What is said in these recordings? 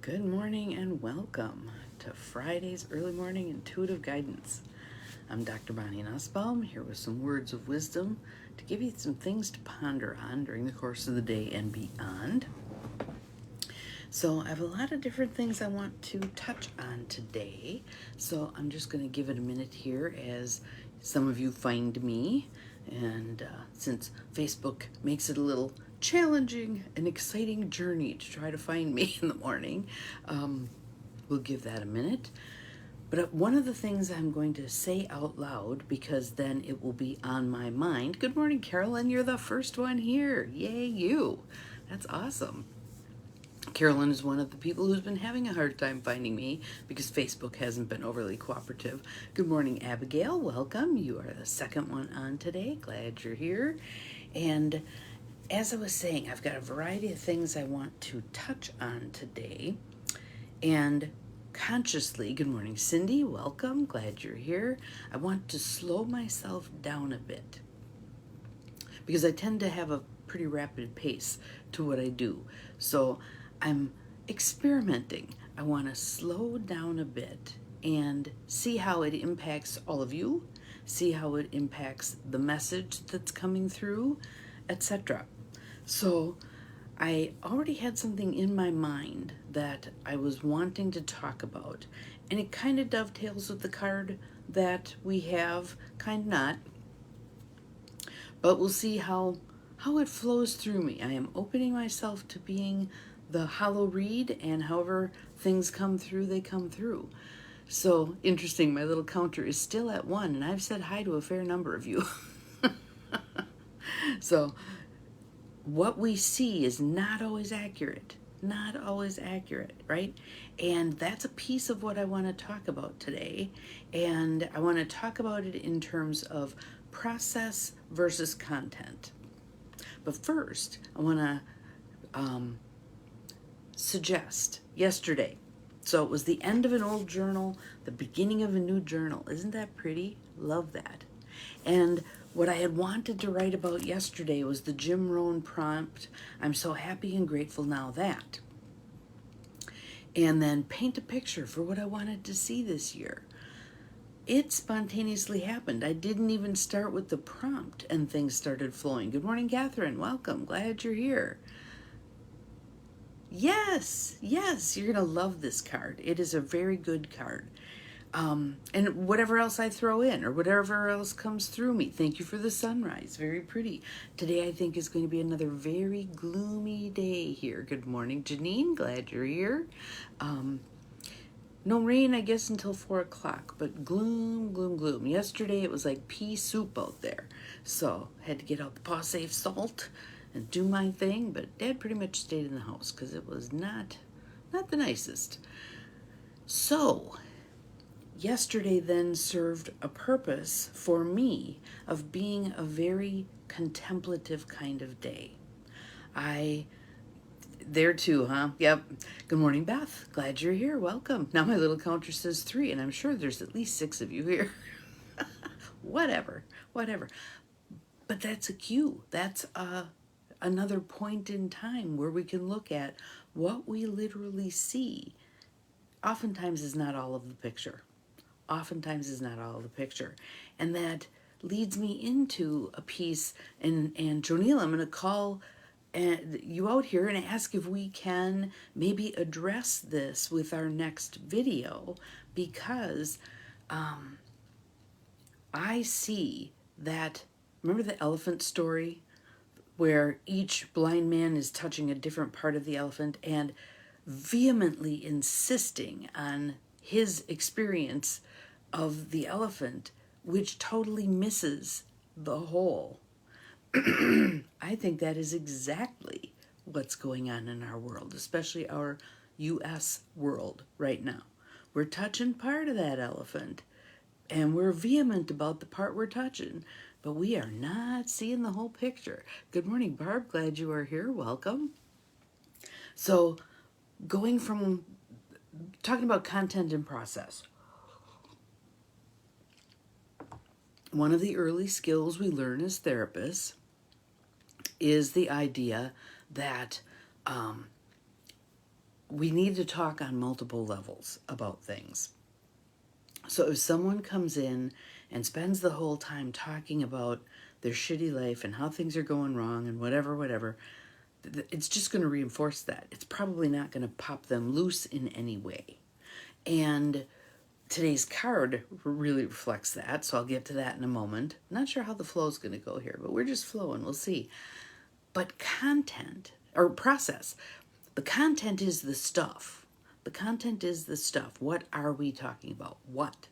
Good morning and welcome to Friday's Early Morning Intuitive Guidance. I'm Dr. Bonnie Nussbaum, here with some words of wisdom to give you some things to ponder on during the course of the day and beyond. So I have a lot of different things I want to touch on today, so I'm just going to give it a minute here as some of you find me, and since Facebook makes it a little challenging and exciting journey to try to find me in the morning, we'll give that a minute. But one of the things I'm going to say out loud, because then it will be on my mind. Good morning, Carolyn. You're the first one here. Yay, you. That's awesome. Carolyn is one of the people who's been having a hard time finding me because Facebook hasn't been overly cooperative. Good morning, Abigail. Welcome. You are the second one on today. Glad you're here. And as I was saying, I've got a variety of things I want to touch on today. And consciously, good morning, Cindy. Welcome. Glad you're here. I want to slow myself down a bit because I tend to have a pretty rapid pace to what I do. So I'm experimenting. I want to slow down a bit and see how it impacts all of you, see how it impacts the message that's coming through, etc. So I already had something in my mind that I was wanting to talk about, and it kind of dovetails with the card that we have, kind of not, but we'll see how it flows through me. I am opening myself to being the hollow reed, and however things come through, they come through. So interesting, my little counter is still at 1, and I've said hi to a fair number of you. So what we see is not always accurate, right? And that's a piece of what I want to talk about today. And I want to talk about it in terms of process versus content. But first, I want to suggest yesterday. So it was the end of an old journal, the beginning of a new journal. Isn't that pretty? Love that. And what I had wanted to write about yesterday was the Jim Rohn prompt, I'm so happy and grateful now that. And then paint a picture for what I wanted to see this year. It spontaneously happened. I didn't even start with the prompt and things started flowing. Good morning, Catherine. Welcome. Glad you're here. Yes, you're going to love this card. It is a very good card. And whatever else I throw in or whatever else comes through me. Thank you for the sunrise. Very pretty. Today I think is going to be another very gloomy day here. Good morning, Janine. Glad you're here. No rain, I guess, until 4 o'clock, but gloom. Yesterday it was like pea soup out there. So had to get out the paw safe salt and do my thing, but Dad pretty much stayed in the house because it was not the nicest. So yesterday then served a purpose for me of being a very contemplative kind of day. There too, huh? Yep. Good morning, Beth. Glad you're here. Welcome. Now my little counter says 3, and I'm sure there's at least 6 of you here. Whatever. But that's a cue. That's another point in time where we can look at what we literally see. Oftentimes is not all of the picture. And that leads me into a piece, and Jonil, I'm going to call you out here and ask if we can maybe address this with our next video, because I see that, remember the elephant story where each blind man is touching a different part of the elephant and vehemently insisting on his experience of the elephant, which totally misses the whole. I think that is exactly what's going on in our world, especially our U.S. world right now. We're touching part of that elephant, and we're vehement about the part we're touching, but we are not seeing the whole picture. Good morning, Barb. Glad you are here. Welcome. So, going from talking about content and process, one of the early skills we learn as therapists is the idea that we need to talk on multiple levels about things. So if someone comes in and spends the whole time talking about their shitty life and how things are going wrong and whatever, it's just going to reinforce that. It's probably not going to pop them loose in any way. And today's card really reflects that, so I'll get to that in a moment. Not sure how the flow is going to go here, but we're just flowing. We'll see. But content, or process, the content is the stuff. The content is the stuff. What are we talking about? What?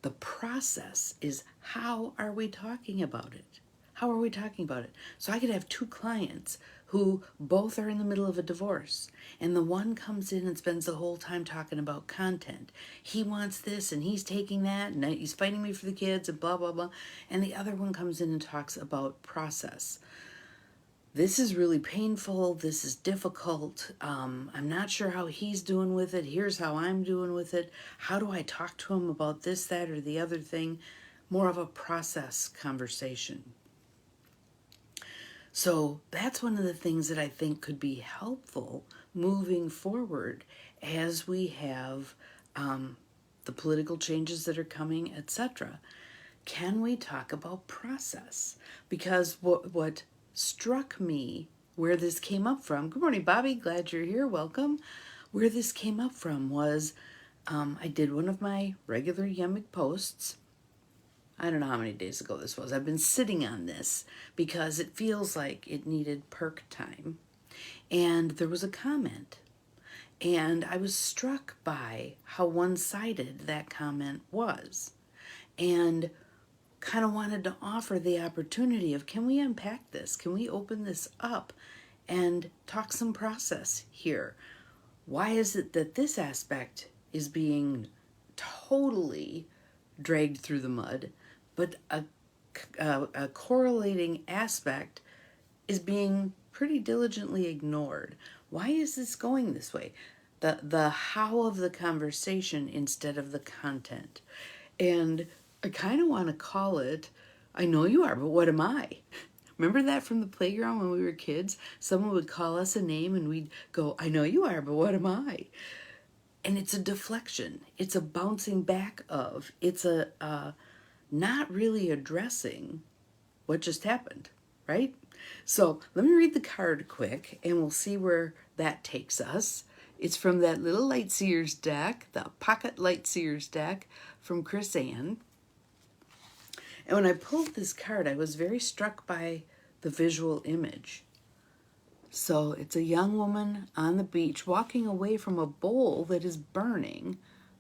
The process is how are we talking about it? How are we talking about it? So I could have two clients who both are in the middle of a divorce, and the one comes in and spends the whole time talking about content. He wants this and he's taking that and he's fighting me for the kids and blah, blah, blah. And the other one comes in and talks about process. This is really painful. This is difficult. I'm not sure how he's doing with it. Here's how I'm doing with it. How do I talk to him about this, that, or the other thing? More of a process conversation. So that's one of the things that I think could be helpful moving forward as we have the political changes that are coming, etc. Can we talk about process? Because what struck me, where this came up from, good morning, Bobby, glad you're here, welcome. Where this came up from was I did one of my regular YEMIG posts. I don't know how many days ago this was. I've been sitting on this because it feels like it needed perk time. And there was a comment. And I was struck by how one-sided that comment was. And kind of wanted to offer the opportunity of, can we unpack this? Can we open this up and talk some process here? Why is it that this aspect is being totally dragged through the mud, but a correlating aspect is being pretty diligently ignored? Why is this going this way? The how of the conversation instead of the content. And I kind of want to call it, I know you are, but what am I? Remember that from the playground when we were kids? Someone would call us a name and we'd go, I know you are, but what am I? And it's a deflection. It's a bouncing back of. It's a not really addressing what just happened, right? So let me read the card quick and we'll see where that takes us. It's from that little Lightseers deck, the Pocket Lightseers deck from Chris Ann. And when I pulled this card, I was very struck by the visual image. So it's a young woman on the beach walking away from a bowl that is burning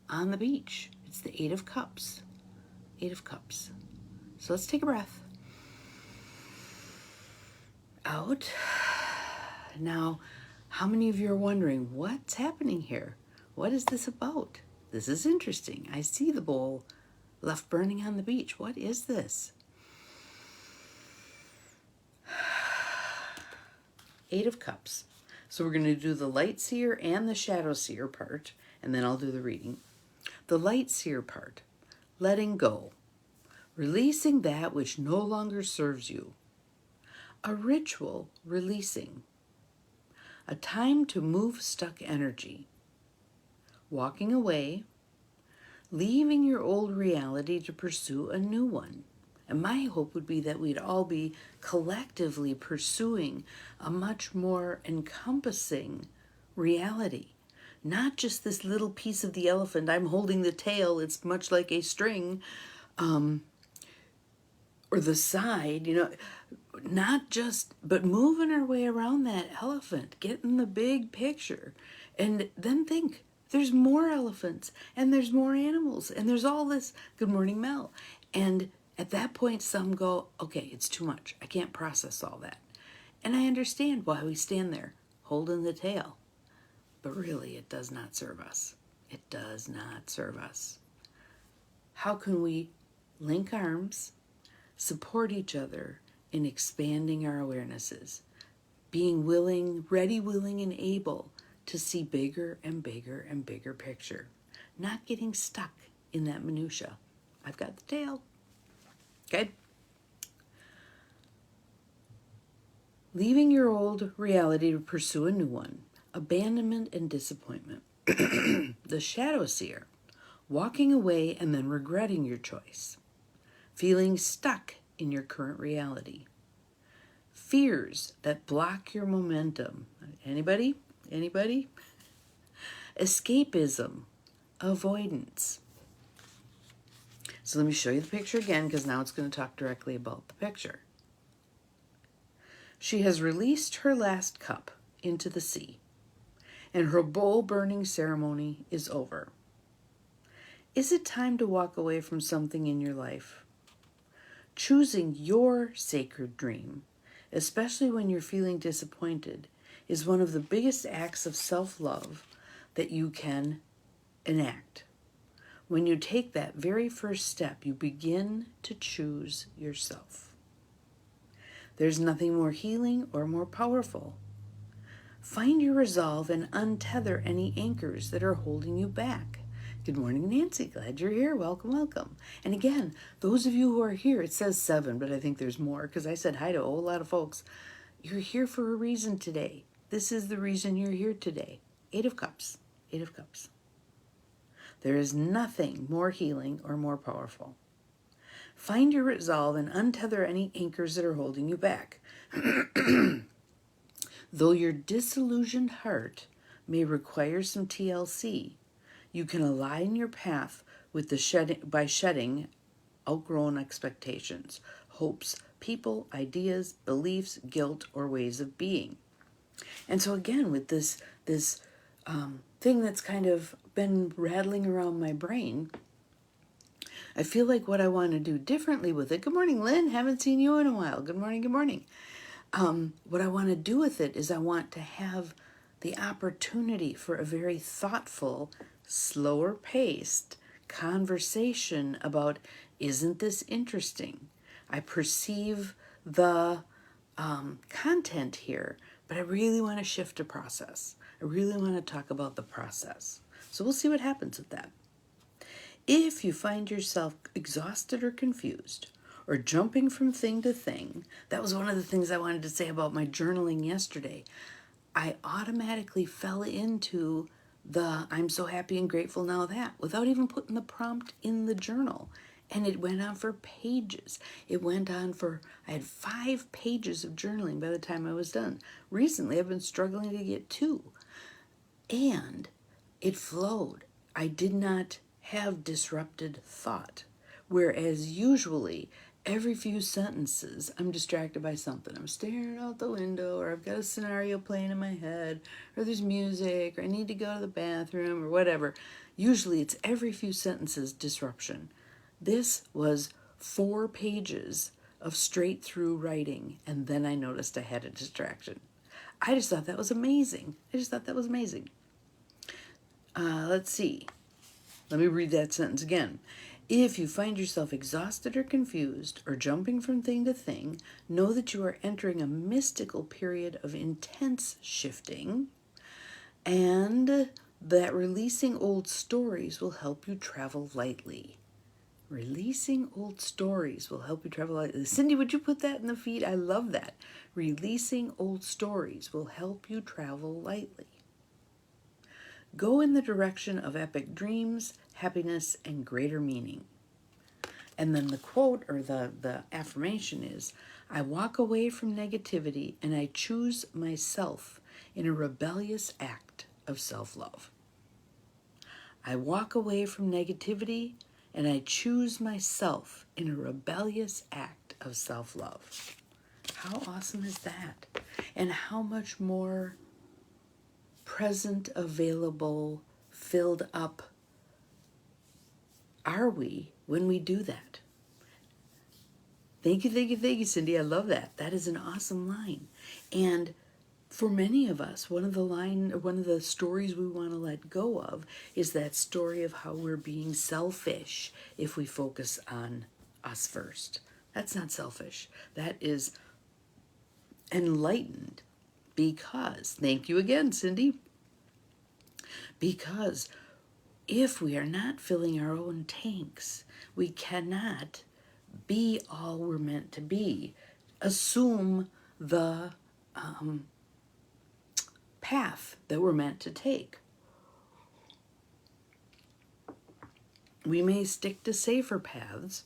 on the beach. It's the Eight of Cups. Eight of Cups. So let's take a breath. Out. Now, how many of you are wondering, what's happening here? What is this about? This is interesting. I see the bowl left burning on the beach. What is this? Eight of Cups. So we're going to do the Light Seer and the Shadow Seer part, and then I'll do the reading. The Light Seer part, letting go, releasing that which no longer serves you. A ritual releasing. A time to move stuck energy. Walking away, leaving your old reality to pursue a new one. And my hope would be that we'd all be collectively pursuing a much more encompassing reality. Not just this little piece of the elephant, I'm holding the tail, it's much like a string, or the side, not just, but moving our way around that elephant, getting the big picture, and then think, there's more elephants, and there's more animals, and there's all this, good morning, Mel, and at that point, some go, okay, it's too much. I can't process all that. And I understand why we stand there holding the tail. But really, it does not serve us. It does not serve us. How can we link arms, support each other in expanding our awarenesses, being willing, ready, willing, and able to see bigger and bigger and bigger picture, not getting stuck in that minutia. I've got the tail. Okay. Leaving your old reality to pursue a new one. abandonment and disappointment. The shadow seer, walking away and then regretting your choice, feeling stuck in your current reality, fears that block your momentum. Anybody? Anybody? Escapism, avoidance. So let me show you the picture again, because now it's going to talk directly about the picture. She has released her last cup into the sea, and her bowl burning ceremony is over. Is it time to walk away from something in your life? Choosing your sacred dream, especially when you're feeling disappointed, is one of the biggest acts of self-love that you can enact. When you take that very first step, you begin to choose yourself. There's nothing more healing or more powerful. Find your resolve and untether any anchors that are holding you back. Good morning, Nancy. Glad you're here. Welcome, welcome. And again, those of you who are here, it says 7, but I think there's more because I said hi to a whole lot of folks. You're here for a reason today. This is the reason you're here today. 8 of Cups. 8 of Cups. There is nothing more healing or more powerful. Find your resolve and untether any anchors that are holding you back. Though your disillusioned heart may require some TLC, you can align your path with by shedding outgrown expectations, hopes, people, ideas, beliefs, guilt, or ways of being. And so again, with this thing that's kind of been rattling around my brain, I feel like what I want to do differently with it. Good morning, Lynn. Haven't seen you in a while. Good morning, good morning. What I want to do with it is I want to have the opportunity for a very thoughtful, slower paced conversation about, isn't this interesting? I perceive the content here, but I really want to shift a process. I really want to talk about the process. So we'll see what happens with that. If you find yourself exhausted or confused, or jumping from thing to thing, that was one of the things I wanted to say about my journaling yesterday. I automatically fell into the I'm so happy and grateful now that, without even putting the prompt in the journal. And it went on for pages. It went on for, I had 5 pages of journaling by the time I was done. Recently, I've been struggling to get 2. And it flowed. I did not have disrupted thought. Whereas usually, every few sentences, I'm distracted by something. I'm staring out the window, or I've got a scenario playing in my head, or there's music, or I need to go to the bathroom, or whatever. Usually it's every few sentences disruption. This was 4 pages of straight through writing, and then I noticed I had a distraction. I just thought that was amazing. Let's see. Let me read that sentence again. If you find yourself exhausted or confused or jumping from thing to thing, know that you are entering a mystical period of intense shifting, and that releasing old stories will help you travel lightly. Releasing old stories will help you travel lightly. Cindy, would you put that in the feed? I love that. Releasing old stories will help you travel lightly. Go in the direction of epic dreams, happiness, and greater meaning. And then the quote or the affirmation is, I walk away from negativity and I choose myself in a rebellious act of self-love. I walk away from negativity and I choose myself in a rebellious act of self-love. How awesome is that? And how much more present, available, filled up are we when we do that? Thank you, Cindy. I love that. That is an awesome line. And for many of us, one of the stories we want to let go of is that story of how we're being selfish if we focus on us first. That's not selfish. That is enlightened, because, thank you again, Cindy, because if we are not filling our own tanks, we cannot be all we're meant to be. Assume the path that we're meant to take. We may stick to safer paths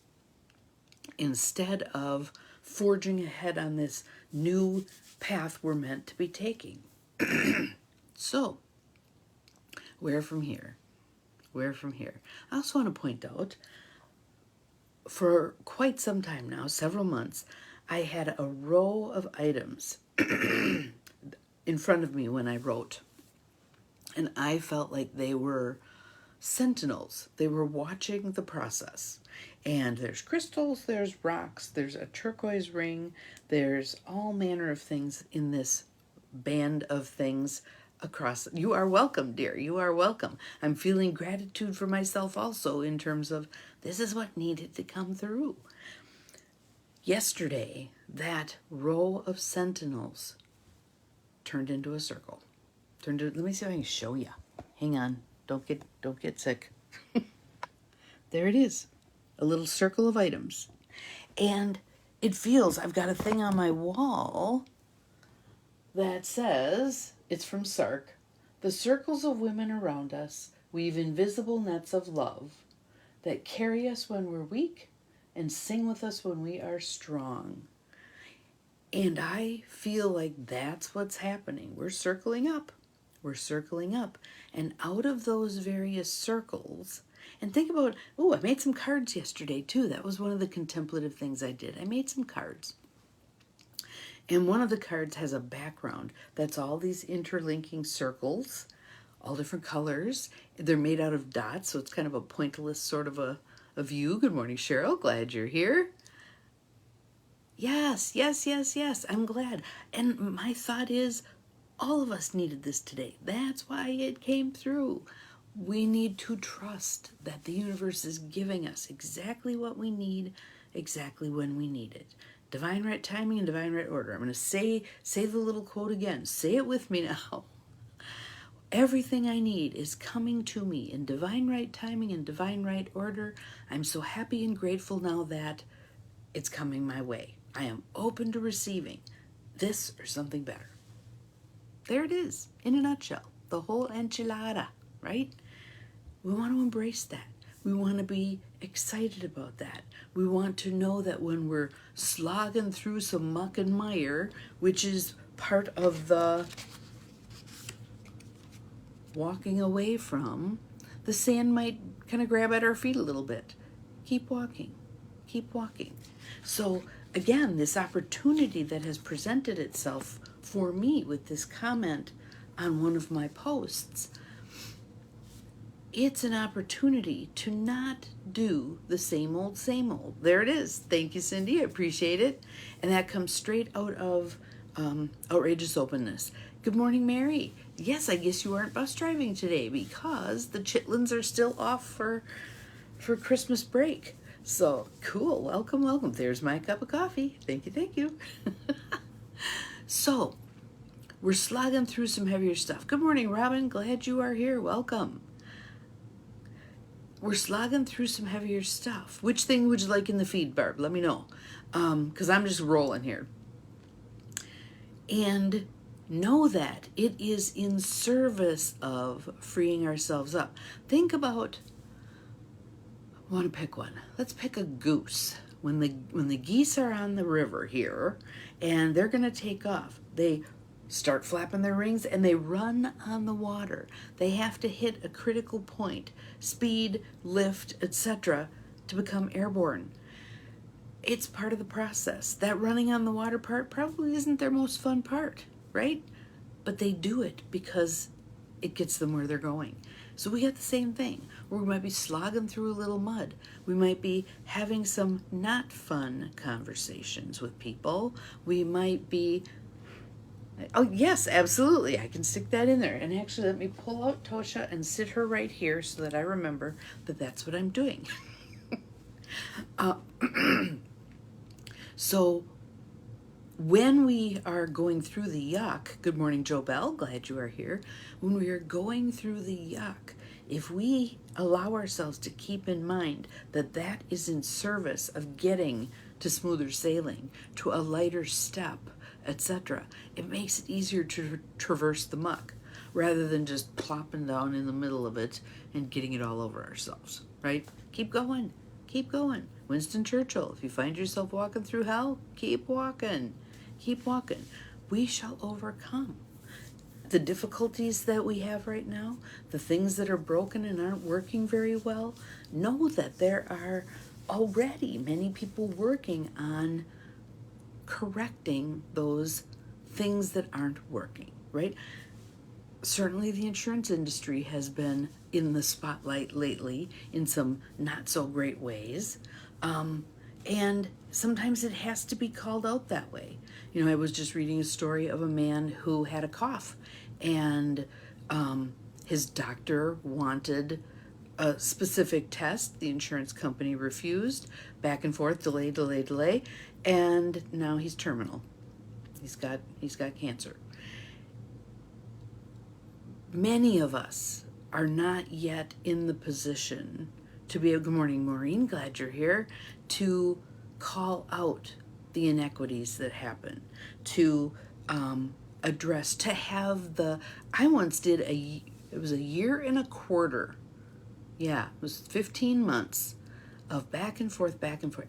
instead of forging ahead on this new path we're meant to be taking. So, where from here? Where from here? I also want to point out, for quite some time now, several months, I had a row of items in front of me when I wrote. And I felt like they were sentinels. They were watching the process. And there's crystals, there's rocks, there's a turquoise ring, there's all manner of things in this band of things across. You are welcome, dear. You are welcome. I'm feeling gratitude for myself also in terms of this is what needed to come through. Yesterday, that row of sentinels turned into a circle. Let me see if I can show you. Hang on. Don't get sick. There it is. A little circle of items. And it feels, I've got a thing on my wall that says, it's from Sark, the circles of women around us weave invisible nets of love that carry us when we're weak and sing with us when we are strong. And I feel like that's what's happening. We're circling up. We're circling up. And out of those various circles, and think about, I made some cards yesterday too. That was one of the contemplative things I did. I made some cards. And one of the cards has a background that's all these interlinking circles, all different colors. They're made out of dots, so it's kind of a pointillist sort of a view. Good morning, Cheryl. Glad you're here. Yes. I'm glad. And my thought is, all of us needed this today. That's why it came through. We need to trust that the universe is giving us exactly what we need, exactly when we need it. Divine right timing and divine right order. I'm going to say the little quote again. Say it with me now. Everything I need is coming to me in divine right timing and divine right order. I'm so happy and grateful now that it's coming my way. I am open to receiving this or something better. There it is, in a nutshell. The whole enchilada, right? We want to embrace that. We want to be excited about that. We want to know that when we're slogging through some muck and mire, which is part of the walking away from, the sand might kind of grab at our feet a little bit. Keep walking. Keep walking. So again, this opportunity that has presented itself for me with this comment on one of my posts, it's an opportunity to not do the same old, same old. There it is. Thank you, Cindy. I appreciate it. And that comes straight out of Outrageous Openness. Good morning, Mary. Yes, I guess you aren't bus driving today because the chitlins are still off for Christmas break. So cool. Welcome. There's my cup of coffee. Thank you. So we're slogging through some heavier stuff. Good morning, Robin. Glad you are here. Welcome. We're slogging through some heavier stuff. Which thing would you like in the feed, Barb? Let me know. Because I'm just rolling here. And know that it is in service of freeing ourselves up. Think about, I want to pick one. Let's pick a goose. When the geese are on the river here and they're going to take off, they start flapping their wings and they run on the water. They have to hit a critical point, speed, lift, etc., to become airborne. It's part of the process. That running on the water part probably isn't their most fun part, right? But they do it because it gets them where they're going. So we got the same thing. We might be slogging through a little mud. We might be having some not fun conversations with people. We might be, oh yes, absolutely. I can stick that in there. And actually, let me pull out Tosha and sit her right here so that I remember that that's what I'm doing. So when we are going through the yuck, good morning, Joe Bell, glad you are here. When we are going through the yuck, if we allow ourselves to keep in mind that that is in service of getting to smoother sailing, to a lighter step, etc. It makes it easier to traverse the muck rather than just plopping down in the middle of it and getting it all over ourselves, right? Keep going. Keep going. Winston Churchill, if you find yourself walking through hell, keep walking. Keep walking. We shall overcome. The difficulties that we have right now, the things that are broken and aren't working very well, know that there are already many people working on correcting those things that aren't working, right? Certainly the insurance industry has been in the spotlight lately in some not so great ways. And sometimes it has to be called out that way. You know, I was just reading a story of a man who had a cough, and his doctor wanted a specific test. The insurance company refused. Back and forth, delay, and now he's terminal. He's got cancer. Many of us are not yet in the position to be, good morning, Maureen, glad you're here, to call out the inequities that happen, to address, to have I once did it was a year and a quarter. Yeah, it was 15 months of back and forth.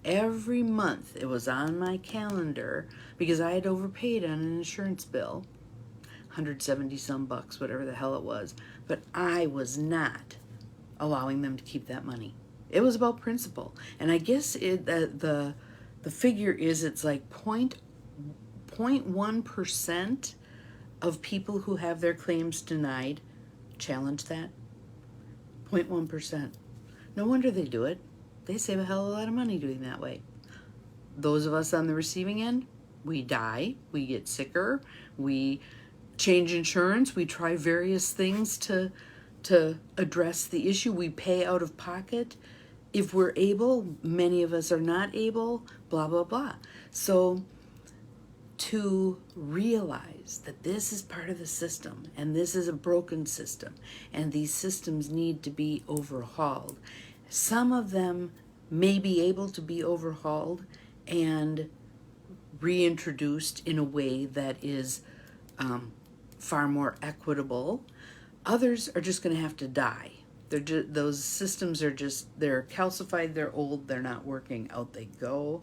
Every month it was on my calendar because I had overpaid on an insurance bill. 170 some bucks, whatever the hell it was. But I was not allowing them to keep that money. It was about principle. And I guess the figure is it's like 0.1% of people who have their claims denied challenge that. 0.1%. No wonder they do it. They save a hell of a lot of money doing that way. Those of us on the receiving end, we die, we get sicker, we change insurance, we try various things to address the issue. We pay out of pocket if we're able. Many of us are not able, blah, blah, blah. So to realize that this is part of the system and this is a broken system and these systems need to be overhauled. Some of them may be able to be overhauled and reintroduced in a way that is far more equitable. Others are just going to have to die. Those systems are they're calcified, they're old, they're not working. Out they go.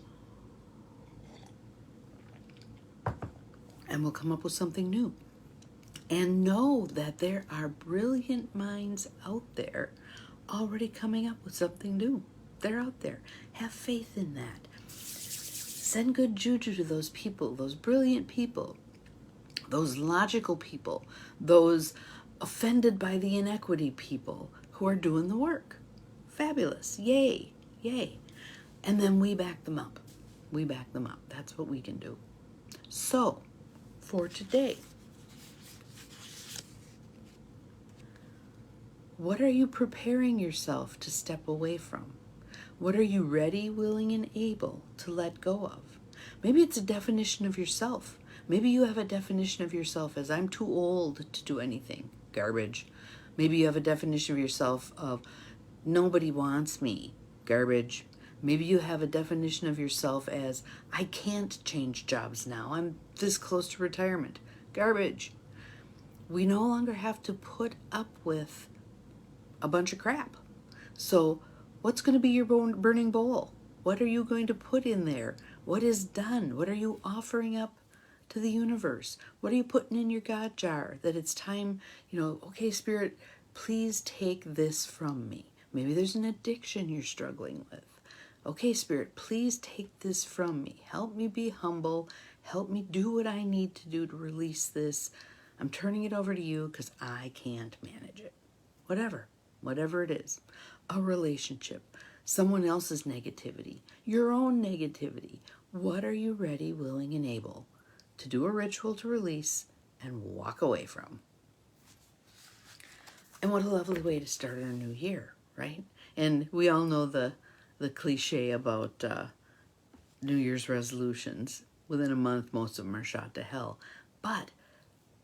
And we'll come up with something new. And know that there are brilliant minds out there already coming up with something new. They're out there. Have faith in that. Send good juju to those people, those brilliant people, those logical people, those offended by the inequity people who are doing the work. Fabulous. Yay. Yay. And then we back them up. We back them up. That's what we can do. So, for today, what are you preparing yourself to step away from? What are you ready, willing, and able to let go of? Maybe it's a definition of yourself. Maybe you have a definition of yourself as I'm too old to do anything. Garbage. Maybe you have a definition of yourself of nobody wants me. Garbage. Maybe you have a definition of yourself as I can't change jobs now. I'm this close to retirement. Garbage. We no longer have to put up with a bunch of crap. So what's going to be your burning bowl? What are you going to put in there? What is done? What are you offering up to the universe? What are you putting in your God jar that it's time, okay, Spirit, please take this from me. Maybe there's an addiction you're struggling with. Okay, Spirit, please take this from me. Help me be humble. Help me do what I need to do to release this. I'm turning it over to you because I can't manage it. Whatever it is. A relationship, someone else's negativity, your own negativity. What are you ready, willing, and able to do a ritual to release and walk away from? And what a lovely way to start our new year, right? And we all know the cliche about New Year's resolutions. Within a month, most of them are shot to hell. But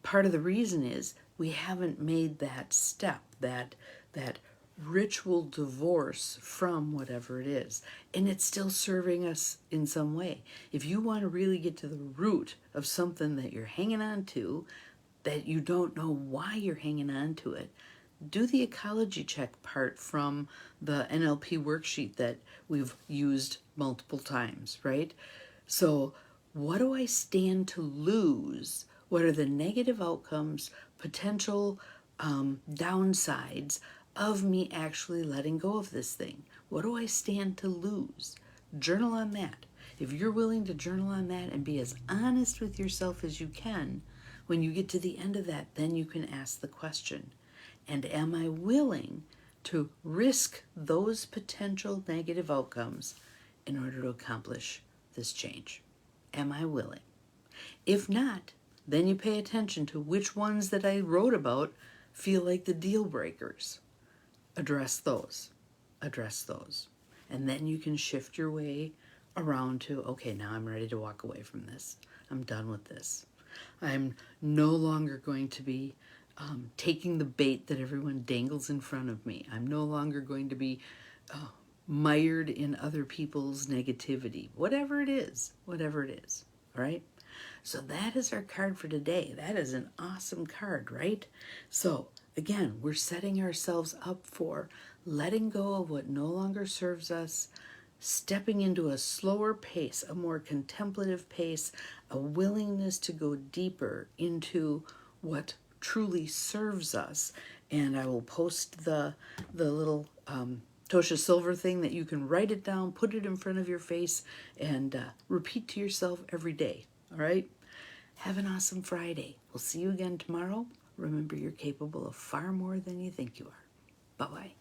part of the reason is we haven't made that step, that ritual divorce from whatever it is. And it's still serving us in some way. If you want to really get to the root of something that you're hanging on to, that you don't know why you're hanging on to it, do the ecology check part from the NLP worksheet that we've used multiple times, right? So, what do I stand to lose? What are the negative outcomes, potential downsides of me actually letting go of this thing? What do I stand to lose? Journal on that. If you're willing to journal on that and be as honest with yourself as you can, when you get to the end of that, then you can ask the question, and am I willing to risk those potential negative outcomes in order to accomplish this change? Am I willing? If not, then you pay attention to which ones that I wrote about feel like the deal breakers. Address those. Address those. And then you can shift your way around to, okay, now I'm ready to walk away from this. I'm done with this. I'm no longer going to be taking the bait that everyone dangles in front of me. I'm no longer going to be mired in other people's negativity. Whatever it is. Whatever it is. All right? So that is our card for today. That is an awesome card, right? So again, we're setting ourselves up for letting go of what no longer serves us, stepping into a slower pace, a more contemplative pace, a willingness to go deeper into what truly serves us. And I will post the little Tosha Silver thing that you can write it down, put it in front of your face, and repeat to yourself every day. All right? Have an awesome Friday. We'll see you again tomorrow. Remember, you're capable of far more than you think you are. Bye-bye.